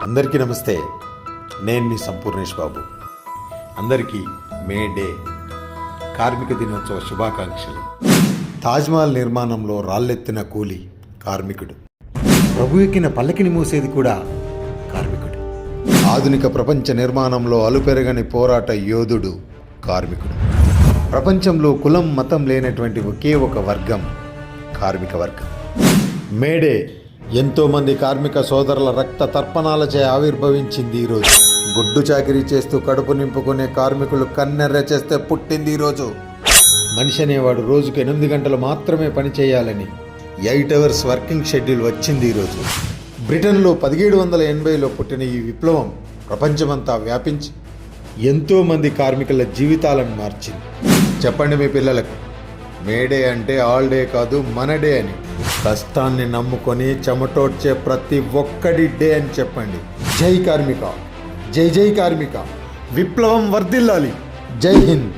అందరికీ నమస్తే. నేను మీ సంపూర్ణేష్ బాబు. అందరికీ మే డే కార్మిక దినోత్సవ శుభాకాంక్షలు. తాజ్మహల్ నిర్మాణంలో రాళ్ళెత్తిన కూలి కార్మికుడు. ప్రభు ఎక్కిన పల్లకిని మూసేది కూడా కార్మికుడు. ఆధునిక ప్రపంచ నిర్మాణంలో అలుపెరగని పోరాట యోధుడు కార్మికుడు. ప్రపంచంలో కులం మతం లేనటువంటి ఒకే ఒక వర్గం కార్మిక వర్గం. మేడే ఎంతోమంది కార్మిక సోదరుల రక్త తర్పణాలచే ఆవిర్భవించింది ఈరోజు. గుడ్డు చాకిరీ చేస్తూ కడుపు నింపుకునే కార్మికులు కన్నెర్ర చేస్తే పుట్టింది ఈరోజు. మనిషి అనేవాడు రోజుకు 8 గంటలు మాత్రమే పని చేయాలని 8 అవర్స్ వర్కింగ్ షెడ్యూల్ వచ్చింది ఈరోజు. బ్రిటన్లో 1780లో పుట్టిన ఈ విప్లవం ప్రపంచమంతా వ్యాపించి ఎంతోమంది కార్మికుల జీవితాలను మార్చింది. చెప్పండి మీ పిల్లలకు, మేడే అంటే ఆల్ డే కాదు మన డే అని. కష్టాన్ని నమ్ముకొని చెమటోడ్చే ప్రతి ఒక్కడి డే అని చెప్పండి. జై కార్మిక, జై జై కార్మిక, విప్లవం వర్ధిల్లాలి. జై హింద్.